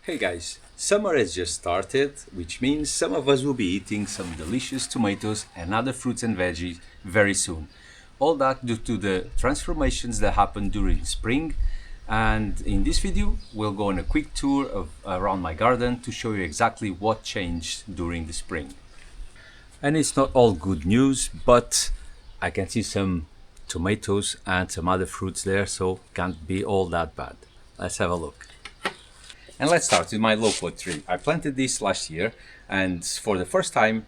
Hey guys, summer has just started, which means some of us will be eating some delicious tomatoes and other fruits and veggies very soon. All that due to the transformations that happen during spring. And in this video, we'll go on a quick tour of around my garden to show you exactly what changed during the spring. And it's not all good news, but I can see some tomatoes and some other fruits there, so can't be all that bad. Let's have a look. And let's start with my loquat tree. I planted this last year, and for the first time,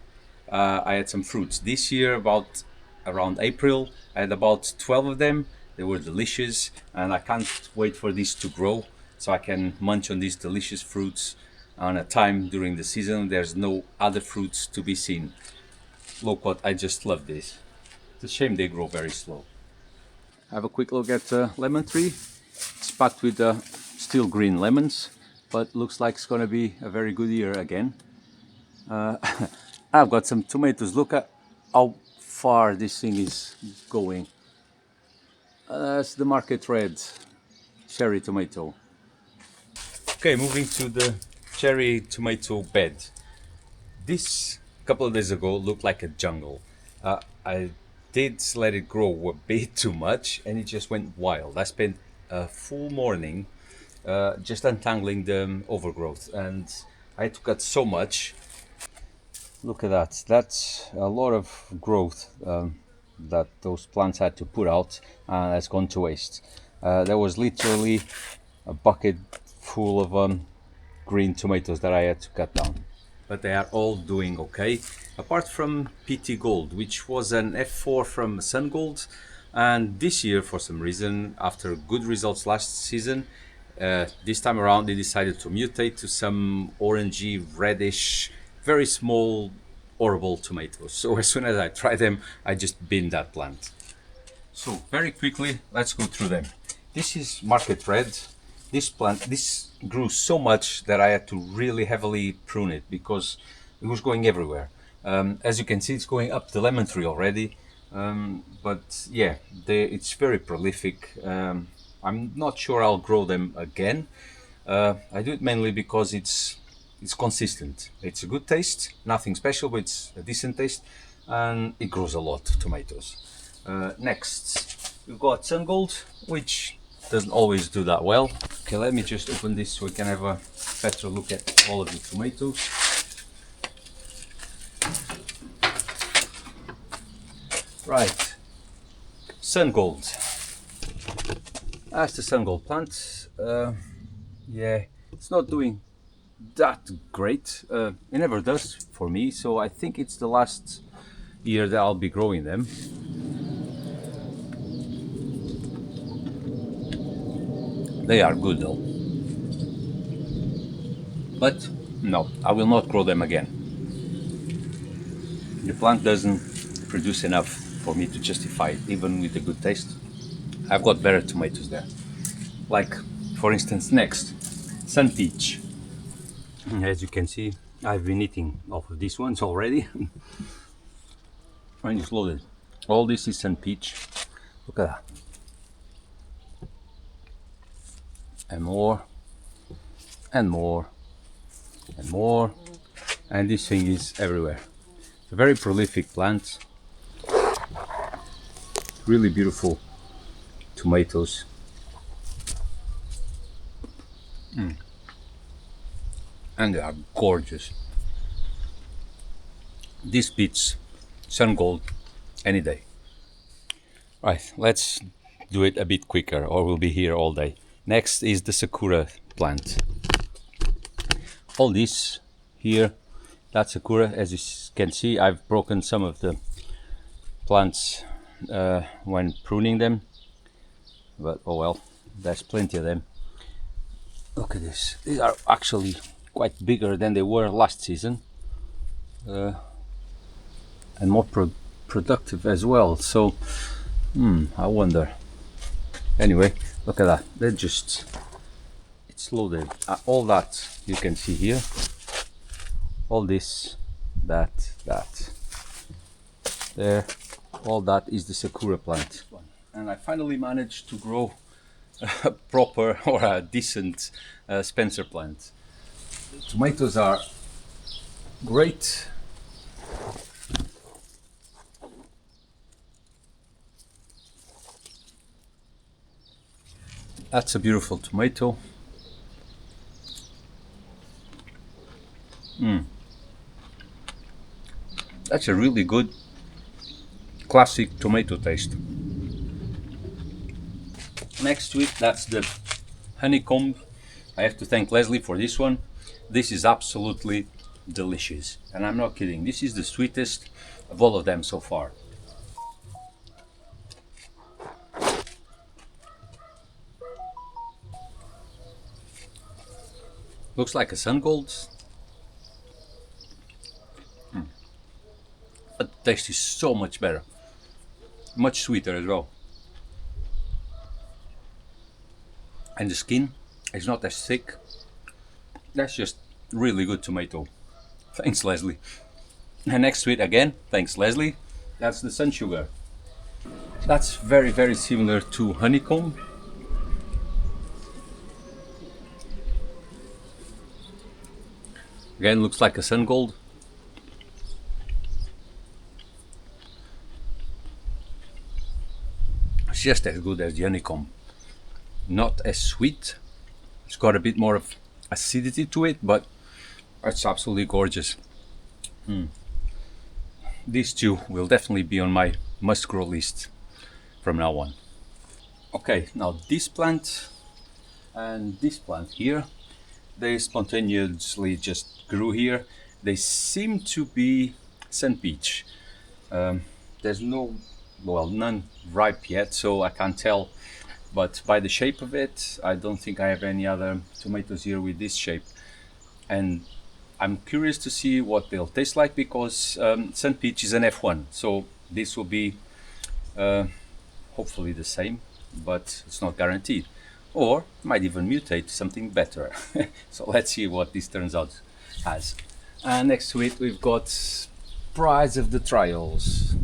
I had some fruits. This year, about around April, I had about 12 of them. They were delicious, and I can't wait for this to grow so I can munch on these delicious fruits on a time during the season. There's no other fruits to be seen. Loquat, I just love this. It's a shame they grow very slow. Have a quick look at the lemon tree. It's packed with still green lemons, but looks like it's gonna be a very good year again. I've got some tomatoes. Look at how far this thing is going. That's the market red cherry tomato. Okay, moving to the cherry tomato bed. This couple of days ago looked like a jungle. I did let it grow a bit too much and it just went wild. I spent a full morning just untangling the overgrowth, and I had to cut so much. Look at that. That's a lot of growth that those plants had to put out, and has gone to waste. There was literally a bucket full of green tomatoes that I had to cut down. But they are all doing okay, apart from PT Gold, which was an F4 from Sun Gold. And this year, for some reason, after good results last season, this time around they decided to mutate to some orangey, reddish, very small, horrible tomatoes. So as soon as I try them, I just bin that plant. So very quickly, let's go through them. This is market red. This plant, this grew so much that I had to really heavily prune it because it was going everywhere. As you can see, it's going up the lemon tree already. But yeah, it's very prolific. I'm not sure I'll grow them again. I do it mainly because it's consistent. It's a good taste, nothing special, but it's a decent taste, and it grows a lot of tomatoes. Next, we've got Sun Gold, which doesn't always do that well. Okay, let me just open this so we can have a better look at all of the tomatoes. Right, Sun Gold. That's the Sun Gold plant. Yeah, it's not doing that great. It never does for me, so I think it's the last year that I'll be growing them. They are good though. But no, I will not grow them again. The plant doesn't produce enough for me to justify it, even with a good taste. I've got better tomatoes there. Like, for instance, next, Sun Peach. As you can see, I've been eating off of these ones already. And it's loaded. All this is Sun Peach. Look at that. And more, and more, and more. And this thing is everywhere. It's a very prolific plant. Really beautiful tomatoes. And they are gorgeous. This beats Sun Gold any day. Right, let's do it a bit quicker or we'll be here all day. Next is the Sakura plant. All this here, that's Sakura. As you can see, I've broken some of the plants when pruning them, but oh well, there's plenty of them. Look at this. These are actually quite bigger than they were last season, and more productive as well. So I wonder. Anyway, look at that. They're just, it's loaded. All that you can see here, all this, that, there, all that is the Sakura plant. And I finally managed to grow a proper or a decent Spencer plant. Tomatoes are great. That's a beautiful tomato. That's a really good classic tomato taste. Next to it, that's the honeycomb. I have to thank Leslie for this one. This is absolutely delicious, and I'm not kidding. This is the sweetest of all of them so far. Looks like a sun gold. But the taste is so much better. Much sweeter as well. And the skin is not as thick. That's just really good tomato. Thanks, Leslie. And next to it again, thanks, Leslie. That's the sun sugar. That's very, very similar to honeycomb. Again, looks like a sun gold. It's just as good as the honeycomb. Not as sweet. It's got a bit more of acidity to it, but it's absolutely gorgeous. These two will definitely be on my must grow list from now on. Okay, now this plant and this plant here, they spontaneously just grew here. They seem to be St. Peach. There's none ripe yet, so I can't tell. But by the shape of it, I don't think I have any other tomatoes here with this shape. And I'm curious to see what they'll taste like, because St. Peach is an F1. So this will be hopefully the same, but it's not guaranteed. Or might even mutate to something better. So let's see what this turns out as. And next to it, we've got Prize of the Trials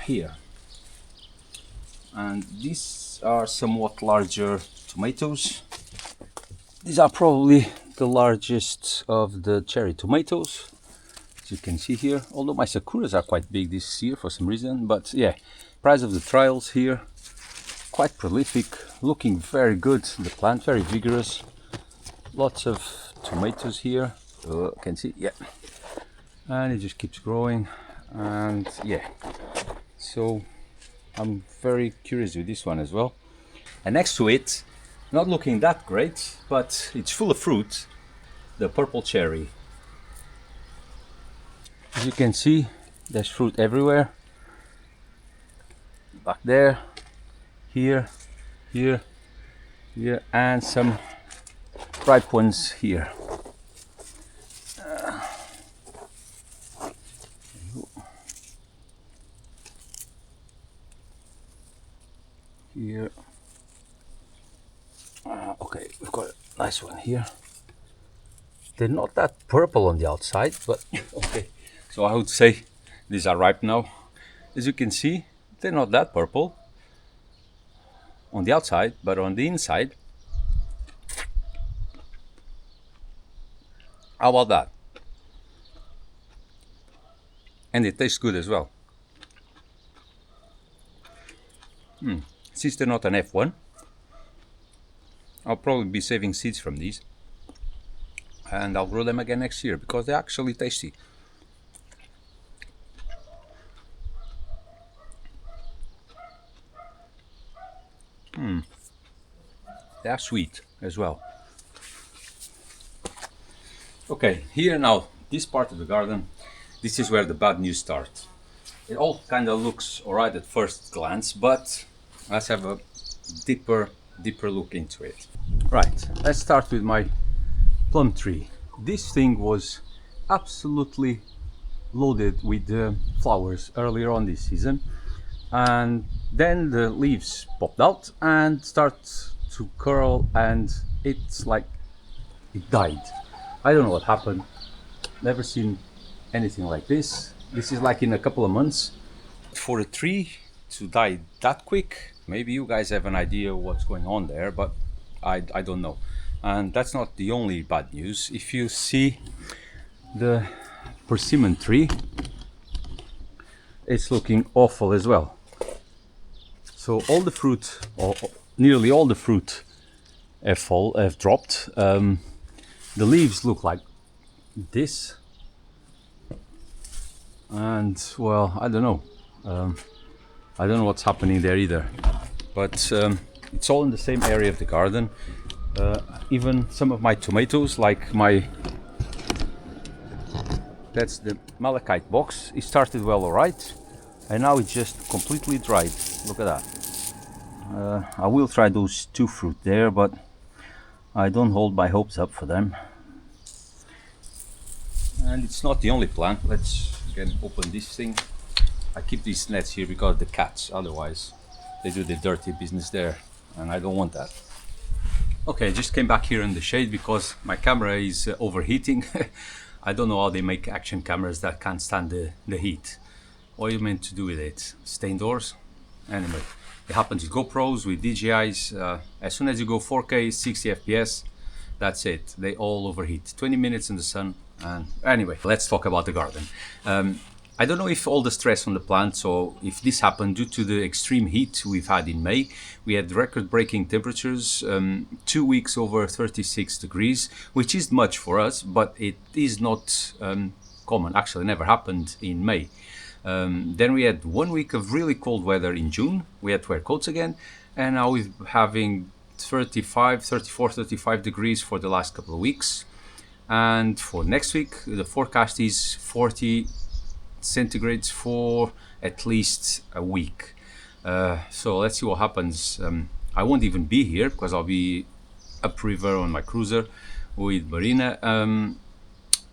here. And these are somewhat larger tomatoes. These are probably the largest of the cherry tomatoes, as you can see here, although my sakuras are quite big this year for some reason. But yeah, Prize of the Trials here, quite prolific, looking very good. The plant very vigorous, lots of tomatoes here. Can see, yeah, and it just keeps growing. And yeah, so I'm very curious with this one as well. And next to it, not looking that great, but it's full of fruit, the purple cherry. As you can see, there's fruit everywhere. Back there, here, here, here, and some ripe ones here. Here. Okay, we've got a nice one here. They're not that purple on the outside, but okay. So I would say these are ripe now. As you can see, they're not that purple on the outside, but on the inside, how about that? And it tastes good as well. Since they're not an F1, I'll probably be saving seeds from these, and I'll grow them again next year because they're actually tasty. They are sweet as well. Okay, here now, this part of the garden, this is where the bad news starts. It all kind of looks alright at first glance, but let's have a deeper look into it. Right, let's start with my plum tree. This thing was absolutely loaded with flowers earlier on this season, and then the leaves popped out and start to curl, and it's like it died. I don't know what happened. Never seen anything like this. This is like in a couple of months. For a tree to die that quick, maybe you guys have an idea what's going on there, but I don't know. And that's not the only bad news. If you see the persimmon tree, it's looking awful as well. So all the fruit, or nearly all the fruit, have dropped. The leaves look like this, and well, I don't know. I don't know what's happening there either. But it's all in the same area of the garden. Even some of my tomatoes, like that's the malachite box. It started well, alright, and now it's just completely dried. Look at that. I will try those 2 fruit there, but I don't hold my hopes up for them. And it's not the only plant. Let's again open this thing. I keep these nets here because of the cats, otherwise they do the dirty business there, and I don't want that. Okay, I just came back here in the shade because my camera is overheating. I don't know how they make action cameras that can't stand the heat. What are you meant to do with it? Stay indoors? Anyway, it happens with GoPros, with DJIs. As soon as you go 4K, 60 FPS, that's it. They all overheat. 20 minutes in the sun. And anyway, let's talk about the garden. I don't know if all the stress on the plants, or if this happened due to the extreme heat we've had in May. We had record-breaking temperatures, 2 weeks over 36 degrees, which is much for us, but it is not common. Actually, never happened in May. Then we had 1 week of really cold weather in June. We had to wear coats again, and now we're having 34, 35 degrees for the last couple of weeks. And for next week, the forecast is 40 centigrades for at least a week. So let's see what happens. I won't even be here because I'll be upriver on my cruiser with Marina.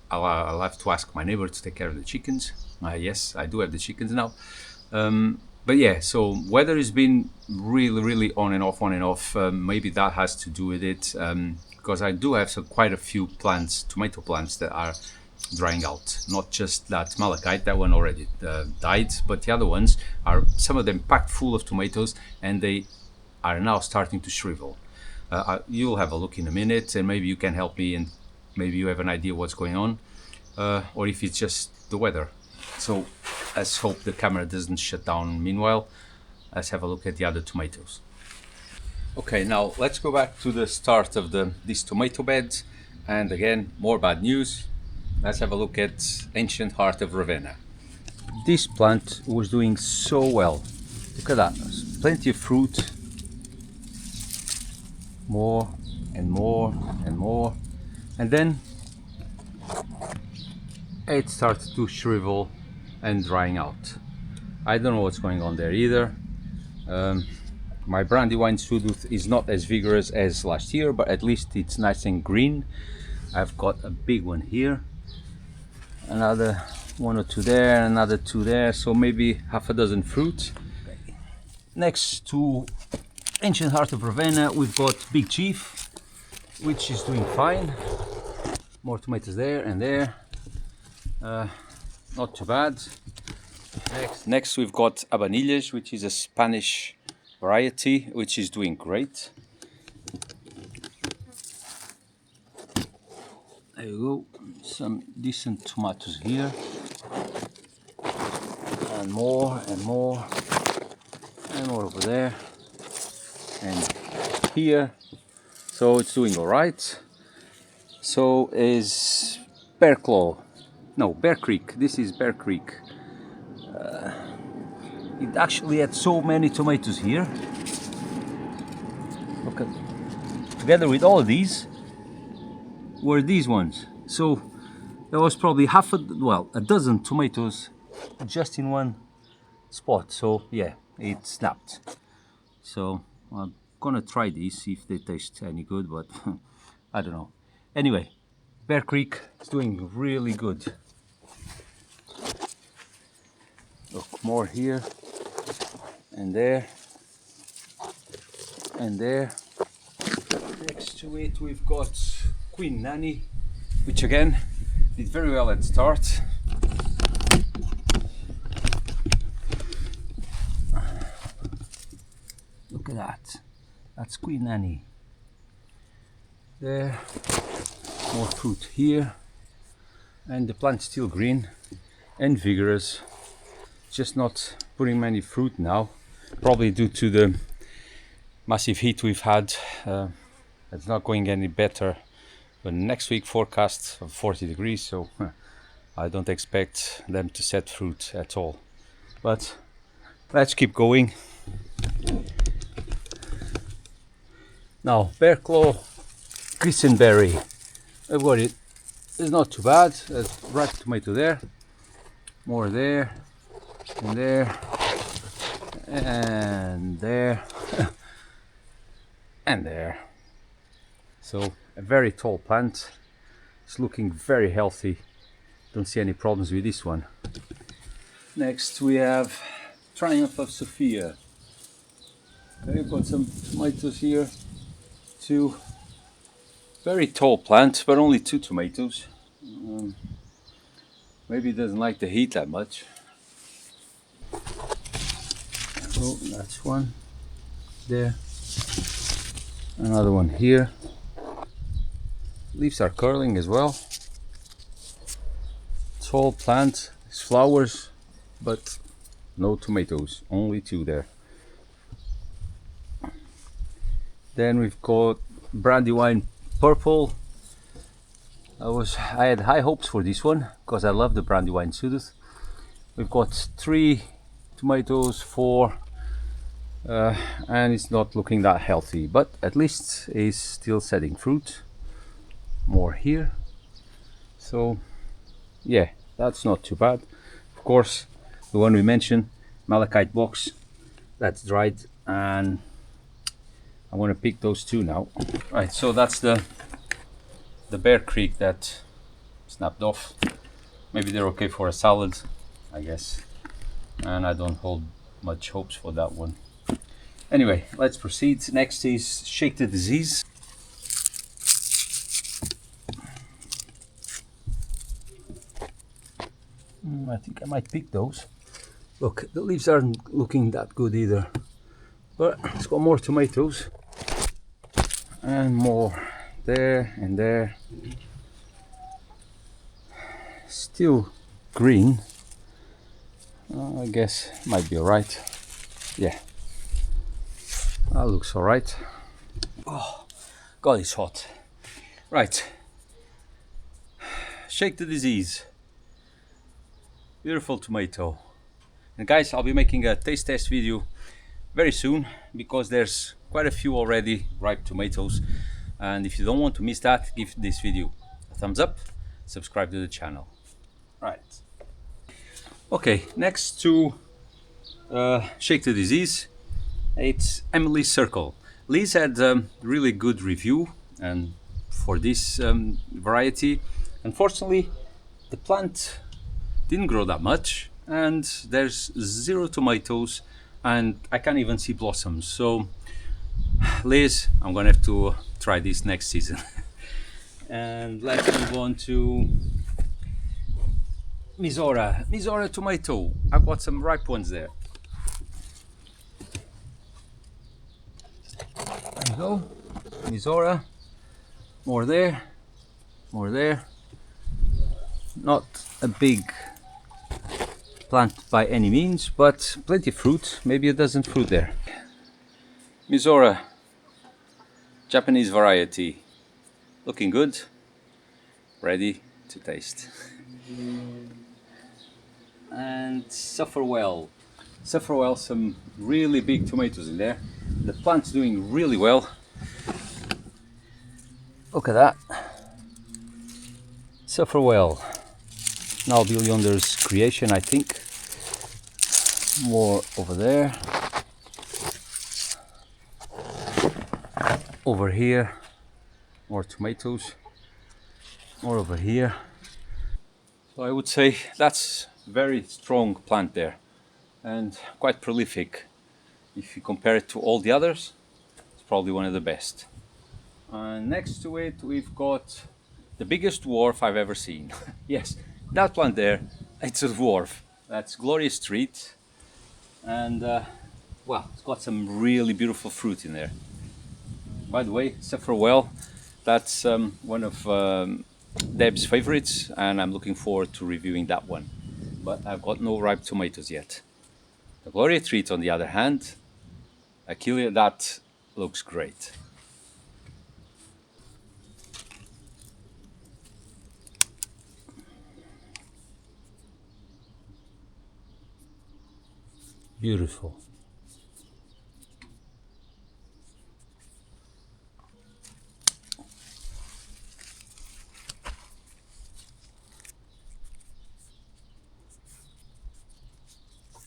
I'll have to ask my neighbor to take care of the chickens. Yes, I do have the chickens now. But yeah, so weather has been really on and off. Maybe that has to do with it, because I do have quite a few plants, tomato plants, that are drying out. Not just that malachite, that one already died, but the other ones are, some of them packed full of tomatoes, and they are now starting to shrivel. You'll have a look in a minute, and maybe you can help me, and maybe you have an idea what's going on, or if it's just the weather. So let's hope the camera doesn't shut down. Meanwhile, let's have a look at the other tomatoes. Okay, now let's go back to the start of these tomato beds, and again, more bad news. Let's have a look at Ancient Heart of Ravenna. This plant was doing so well. Look at that, there's plenty of fruit. More and more and more. And then it starts to shrivel and drying out. I don't know what's going on there either. My Brandywine Sudduth is not as vigorous as last year, but at least it's nice and green. I've got a big one here, another 1 or 2 there, another 2 there, so maybe half a dozen fruit. Next to Ancient Heart of Ravenna, we've got Big Chief, which is doing fine. More tomatoes there and there. Not too bad. Next we've got Habanillas, which is a Spanish variety, which is doing great. There you go, some decent tomatoes here, and more and more and more over there and here. So it's doing all right. So is Bear Creek. This is Bear Creek. It actually had so many tomatoes here. Look at, together with all of these were these ones. So there was probably a dozen tomatoes just in one spot. So yeah, it snapped. So I'm gonna try these, see if they taste any good, but I don't know. Anyway, Bear Creek is doing really good. Look, more here and there and there. Next to it we've got Queen Nanny, which again did very well at the start. Look at that, that's Queen Nanny. there, more fruit here, and the plant's still green and vigorous, just not putting many fruit now, probably due to the massive heat we've had. It's not going any better. But next week forecast of 40 degrees, so I don't expect them to set fruit at all. But let's keep going. Now, Bear Claw Christenberry. I've got it. It's not too bad. There's ripe tomato there, more there, and there, and there, and there. So a very tall plant. It's looking very healthy. Don't see any problems with this one. Next we have Triumph of Sophia. I've got some tomatoes here. Two very tall plants, but only 2 tomatoes. Maybe it doesn't like the heat that much. Oh, that's one there. Another one here. Leaves are curling as well. Tall plant, it's flowers, but no tomatoes, only 2 there. Then we've got Brandywine Purple. I had high hopes for this one because I love the Brandywine Sudus. We've got 3 tomatoes, 4, and it's not looking that healthy, but at least it's still setting fruit. More here, so yeah, that's not too bad. Of course, the one we mentioned, Malachite Box, that's dried, and I'm going to pick those 2 now. Right, so that's the Bear Creek that snapped off. Maybe they're okay for a salad, I guess, and I don't hold much hopes for that one. Anyway, let's proceed. Next is Shake the Disease. I think I might pick those. Look, the leaves aren't looking that good either, but it's got more tomatoes and more there and there. Still green. I guess might be alright. Yeah, that looks alright. Oh God, it's hot. Right, Shake the Disease. Beautiful tomato. And guys, I'll be making a taste test video very soon because there's quite a few already ripe tomatoes, and if you don't want to miss that, give this video a thumbs up, subscribe to the channel. Right, okay, next to Shake the Disease, it's Emily's Circle. Liz had a really good review and for this variety. Unfortunately, the plant didn't grow that much, and there's 0 tomatoes, and I can't even see blossoms. So Liz, I'm gonna have to try this next season. And let's move on to Mizora tomato. I've got some ripe ones there. There you go, Mizora. More there, more there. Not a big plant by any means, but plenty of fruit. Maybe a dozen fruit there. Mizora, Japanese variety, looking good, ready to taste. And Sufferwell, some really big tomatoes in there. The plant's doing really well. Look at that. Sufferwell, Niall Bill Yonder's creation, I think. More over there. Over here, more tomatoes. More over here. So I would say that's very strong plant there and quite prolific. If you compare it to all the others, it's probably one of the best. And next to it we've got the biggest dwarf I've ever seen. Yes, that plant there, it's a dwarf. That's Glorious Street, and well, it's got some really beautiful fruit in there. By the way, Sufferwell, That's one of Deb's favorites, and I'm looking forward to reviewing that one. But I've got no ripe tomatoes yet. The Gloria Treat, on the other hand, Achille, that looks great. Beautiful.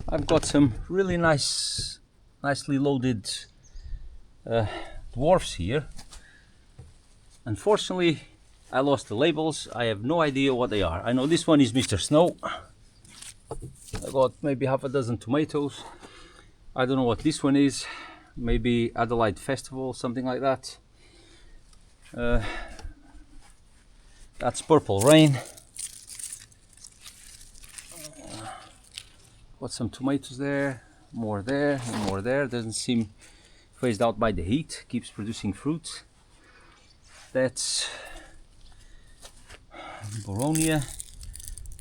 I've got some really nicely loaded dwarfs here. Unfortunately, I lost the labels. I have no idea what they are. I know this one is Mr. Snow. I got maybe half a dozen tomatoes. I don't know what this one is. Maybe Adelaide Festival, something like that. That's Purple Rain. Got some tomatoes there, more there, and more there. Doesn't seem phased out by the heat. Keeps producing fruit. That's Boronia.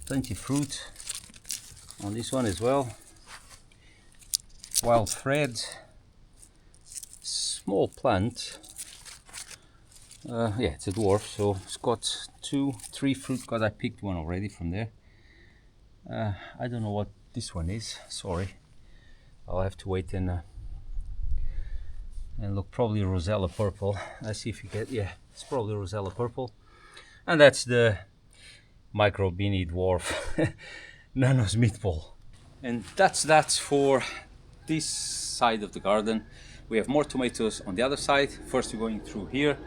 Plenty of fruit on this one as well. Wild Thread. Small plant. Yeah, it's a dwarf, so it's got 3 fruit, because I picked one already from there. I don't know what this one is, sorry. I'll have to wait and look. Probably Rosella Purple. Let's see if you get, yeah, it's probably Rosella Purple. And that's the Micro Beanie Dwarf Nano's Meatball. And that's for this side of the garden. We have more tomatoes on the other side. First we're going through here.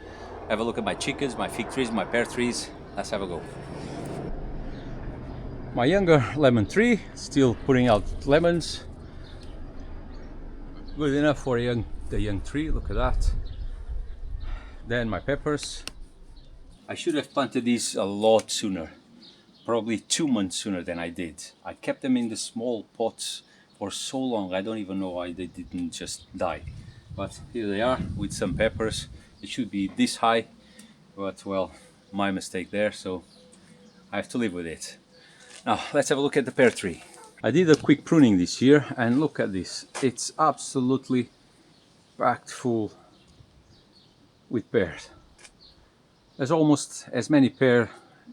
Have a look at my chickens, my fig trees, my pear trees. Let's have a go. My younger lemon tree, still putting out lemons. Good enough for the young tree, look at that. Then my peppers. I should have planted these a lot sooner. Probably 2 months sooner than I did. I kept them in the small pots for so long. I don't even know why they didn't just die. But here they are with some peppers. It should be this high, but well, my mistake there, so I have to live with it. Now let's have a look at the pear tree. I did a quick pruning this year, and look at this. It's absolutely packed full with pears. There's almost as many pear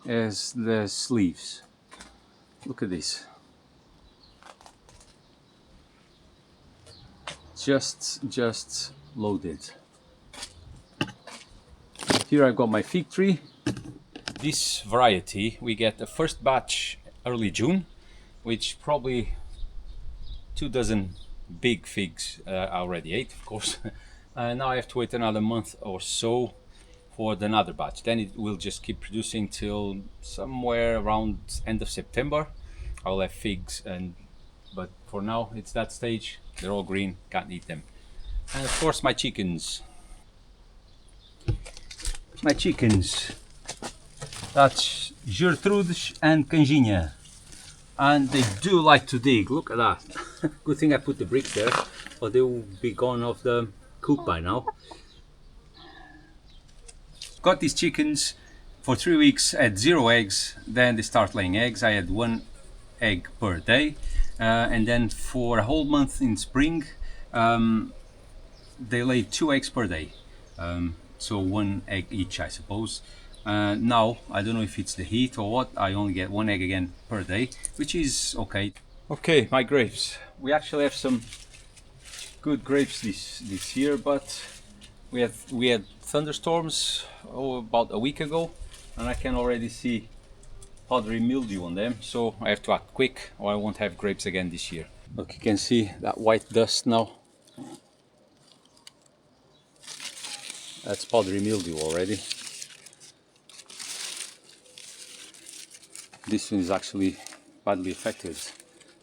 as the sleeves. Look at this. Just loaded. Here I've got my fig tree. This variety, we get the first batch early June, which probably 2 dozen big figs. I already ate, of course. Now I have to wait another month or so for another batch. Then it will just keep producing till somewhere around end of September. I'll have figs, but for now it's that stage. They're all green, can't eat them. And of course my chickens. My chickens. That's Gertrudes and Canjinha. And they do like to dig, look at that. Good thing I put the bricks there, or they will be gone off the coop by now. Got these chickens for 3 weeks at 0 eggs, then they start laying eggs. I had 1 egg per day, and then for a whole month in spring they laid 2 eggs per day, so 1 egg each, I suppose. Now I don't know if it's the heat or what, I only get 1 egg again per day, which is okay. Okay, my grapes. We actually have some good grapes this year, but we had thunderstorms about a week ago, and I can already see powdery mildew on them, so I have to act quick or I won't have grapes again this year. Look, you can see that white dust now. That's powdery mildew already. This one is actually badly affected,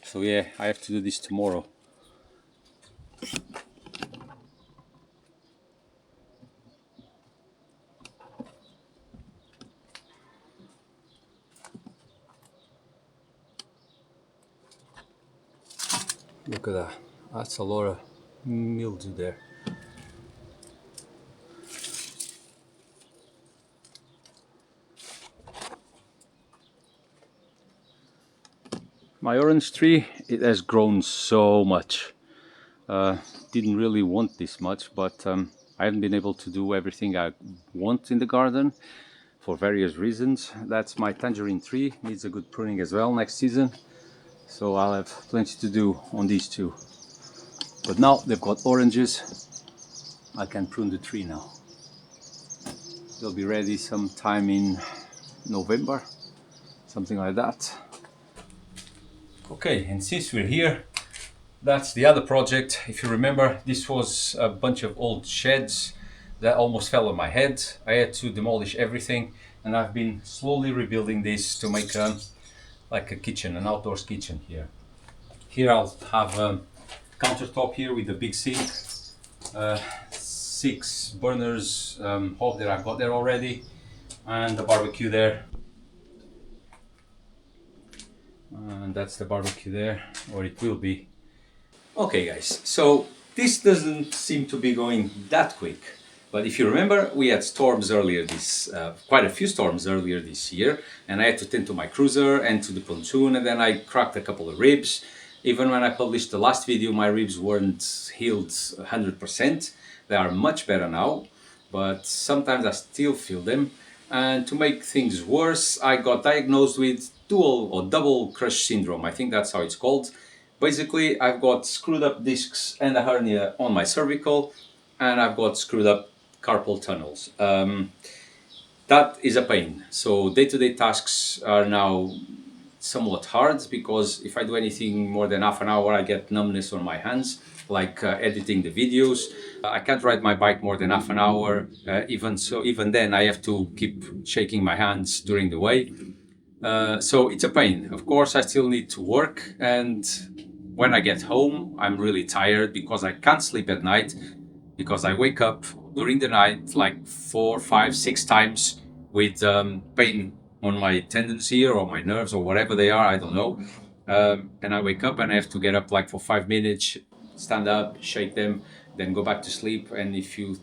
so yeah, I have to do this tomorrow. Look at that, that's a lot of mildew there. My orange tree, it has grown so much. Didn't really want this much, but I haven't been able to do everything I want in the garden for various reasons. That's my tangerine tree, needs a good pruning as well next season. So I'll have plenty to do on these two. But now they've got oranges, I can prune the tree now. They'll be ready sometime in November, something like that. Okay, and since we're here, that's the other project. If you remember, this was a bunch of old sheds that almost fell on my head. I had to demolish everything, and I've been slowly rebuilding this to make like a kitchen, an outdoors kitchen here. Here I'll have a countertop here with a big sink, 6 burners hob that I've got there already, and the barbecue there. And that's the barbecue there, or it will be. Okay guys, so this doesn't seem to be going that quick, but if you remember, we had storms earlier quite a few storms earlier this year, and I had to tend to my cruiser and to the pontoon, and then I cracked a couple of ribs. Even when I published the last video, my ribs weren't healed 100%. They are much better now, but sometimes I still feel them. And to make things worse, I got diagnosed with dual or double crush syndrome. I think that's how it's called. Basically, I've got screwed up discs and a hernia on my cervical, and I've got screwed up carpal tunnels. That is a pain. So day-to-day tasks are now somewhat hard, because if I do anything more than half an hour, I get numbness on my hands, like editing the videos. I can't ride my bike more than half an hour. Even then I have to keep shaking my hands during the way. So it's a pain. Of course, I still need to work, and when I get home, I'm really tired because I can't sleep at night, because I wake up during the night like 4, 5, 6 times with pain on my tendons here, or my nerves, or whatever they are, I don't know. And I wake up and I have to get up like for 5 minutes, stand up, shake them, then go back to sleep. And if you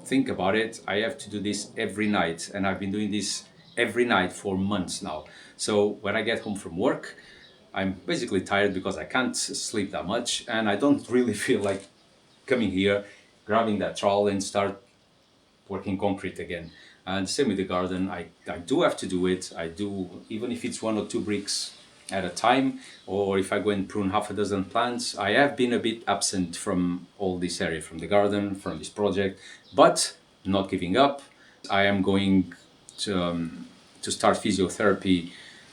think about it, I have to do this every night, and I've been doing this every night for months now. So when I get home from work, I'm basically tired because I can't sleep that much, and I don't really feel like coming here, grabbing that trowel and start working concrete again. And same with the garden, I do have to do it. I do, even if it's 1 or 2 bricks at a time, or if I go and prune half a dozen plants. I have been a bit absent from all this area, from the garden, from this project, but not giving up. I am going to start physiotherapy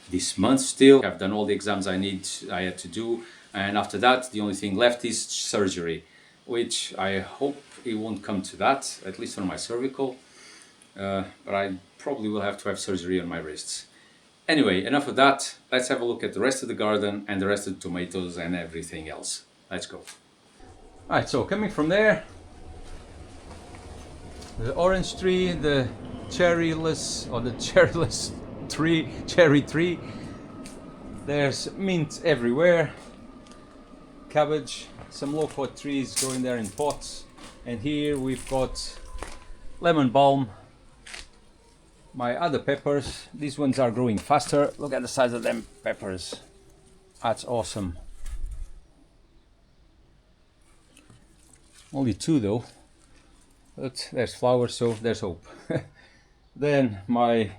this month still. I've done all the exams I had to do, and after that the only thing left is surgery, which I hope it won't come to that, at least on my cervical, but I probably will have to have surgery on my wrists. Anyway, enough of that. Let's have a look at the rest of the garden and the rest of the tomatoes and everything else. Let's go. Alright, so coming from there, the orange tree, the cherryless, or the cherryless tree, cherry tree. There's mint everywhere. Cabbage, some loquat trees growing there in pots. And here we've got lemon balm. My other peppers, these ones are growing faster. Look at the size of them peppers. That's awesome. Only 2 though. But there's flowers, so there's hope. Then my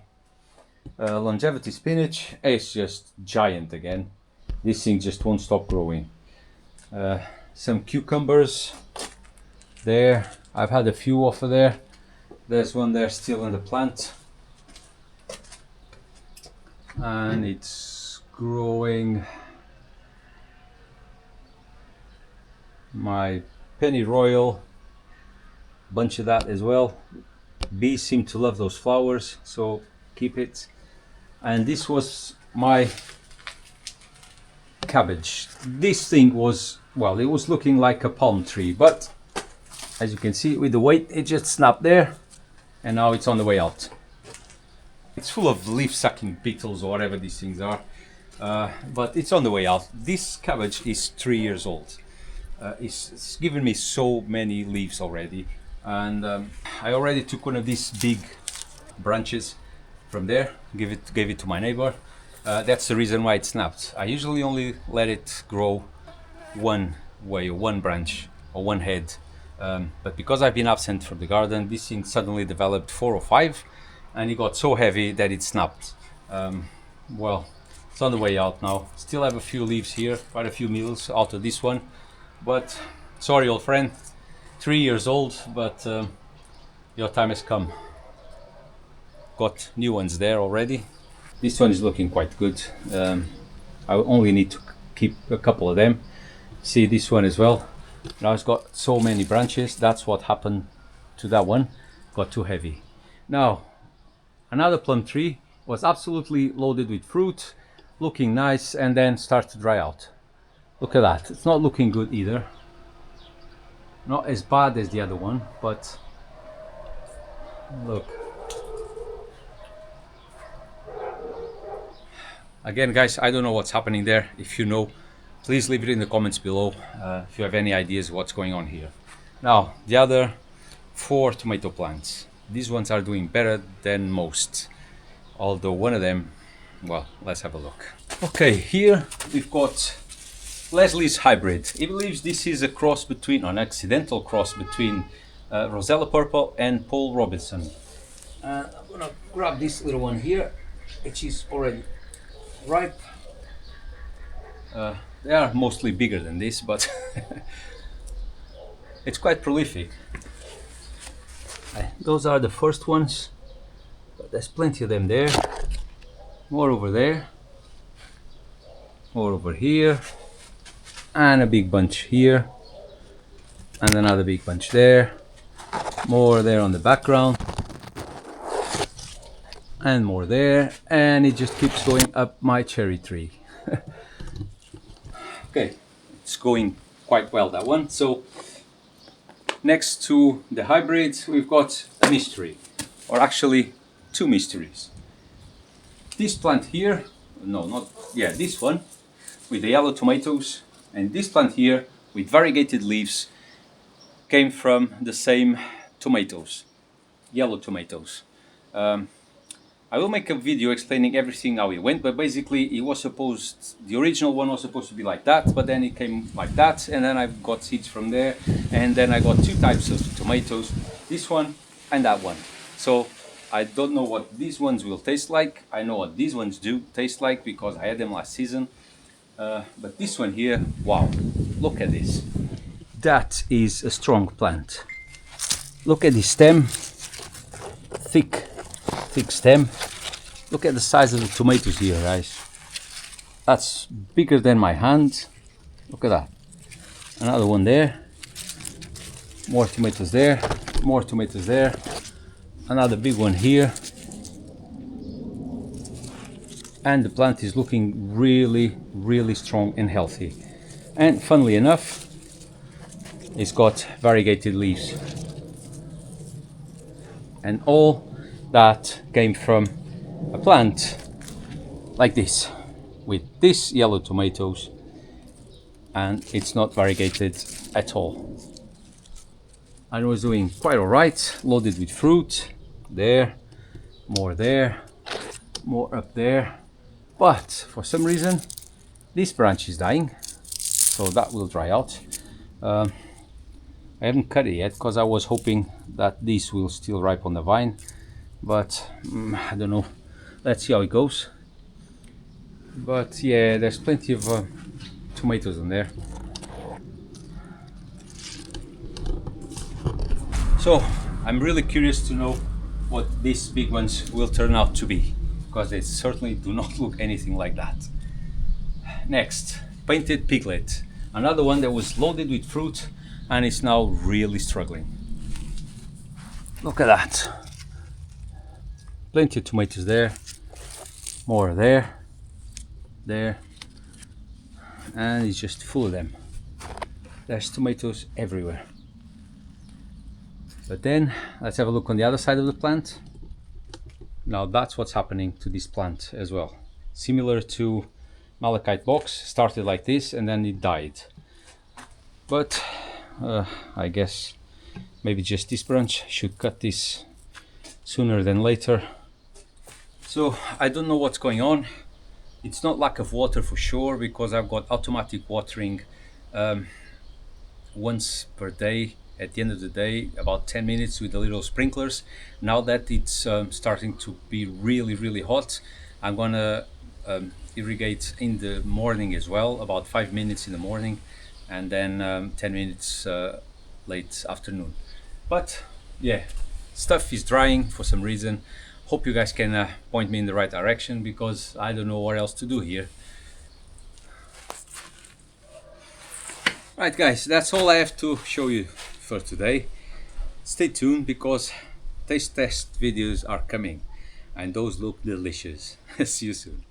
longevity spinach is just giant again. This thing just won't stop growing. Some cucumbers there. I've had a few off of there. There's one there still in the plant, and it's growing. My pennyroyal, bunch of that as well. Bees seem to love those flowers, so keep it. And this was my cabbage. This thing was, well, it was looking like a palm tree, but as you can see with the weight, it just snapped there, and now it's on the way out. It's full of leaf sucking beetles or whatever these things are, but it's on the way out. This cabbage is 3 years old. It's given me so many leaves already, and I already took one of these big branches from there, gave it to my neighbor, That's the reason why it snapped. I usually only let it grow one way, one branch or one head, but because I've been absent from the garden, this thing suddenly developed 4 or 5 and it got so heavy that it snapped. Well, it's on the way out now. Still have a few leaves here, quite a few meals out of this one, but sorry old friend, 3 years old, but your time has come. Got new ones there already. This one is looking quite good. I only need to keep a couple of them. See this one as well. Now it's got so many branches. That's what happened to that one. Got too heavy. Now another plum tree was absolutely loaded with fruit, looking nice, and then start to dry out. Look at that. It's not looking good either. Not as bad as the other one, but look. Again, guys, I don't know what's happening there. If you know, please leave it in the comments below if you have any ideas what's going on here. Now, the other 4 tomato plants. These ones are doing better than most. Although one of them, well, let's have a look. Okay, here we've got Leslie's hybrid. He believes this is a cross between, an accidental cross between Rosella Purple and Paul Robinson. I'm gonna grab this little one here, which is already ripe. They are mostly bigger than this, but it's quite prolific. Those are the first ones, but there's plenty of them there. More over there, more over here, and a big bunch here, and another big bunch there. More there on the background, and more there, and it just keeps going up my cherry tree. Okay, it's going quite well, that one. So next to the hybrids, we've got a mystery, or actually 2 mysteries. This plant here, no, not, yeah, this one with the yellow tomatoes, and this plant here with variegated leaves came from the same tomatoes, yellow tomatoes. I will make a video explaining everything how it went, but basically it was supposed, the original one was supposed to be like that, but then it came like that, and then I got seeds from there, and then I got 2 types of tomatoes, this one and that one. So I don't know what these ones will taste like. I know what these ones do taste like because I had them last season. But this one here, wow, look at this. That is a strong plant. Look at the stem, thick stem. Look at the size of the tomatoes here, guys. That's bigger than my hand. Look at that. Another one there. More tomatoes there. More tomatoes there. Another big one here. And the plant is looking really, really strong and healthy. And funnily enough, it's got variegated leaves. And all that came from a plant like this, with this yellow tomatoes, and it's not variegated at all. I was doing quite alright, loaded with fruit, there, more up there, but for some reason this branch is dying, so that will dry out. I haven't cut it yet because I was hoping that this will still ripe on the vine, but I don't know. Let's see how it goes. But yeah, there's plenty of tomatoes in there. So I'm really curious to know what these big ones will turn out to be, because they certainly do not look anything like that. Next, Painted Piglet, another one that was loaded with fruit and is now really struggling. Look at that. Plenty of tomatoes there, more there, and it's just full of them. There's tomatoes everywhere. But then let's have a look on the other side of the plant. Now that's what's happening to this plant as well. Similar to Malachite box, started like this and then it died. But I guess maybe just this branch, should cut this sooner than later. So I don't know what's going on. It's not lack of water for sure, because I've got automatic watering once per day. At the end of the day, about 10 minutes with the little sprinklers. Now that it's starting to be really hot, I'm gonna irrigate in the morning as well, about 5 minutes in the morning, and then 10 minutes late afternoon. But yeah, stuff is drying for some reason. Hope you guys can point me in the right direction, because I don't know what else to do here. Right guys, that's all I have to show you for today. Stay tuned, because taste test videos are coming and those look delicious. See you soon.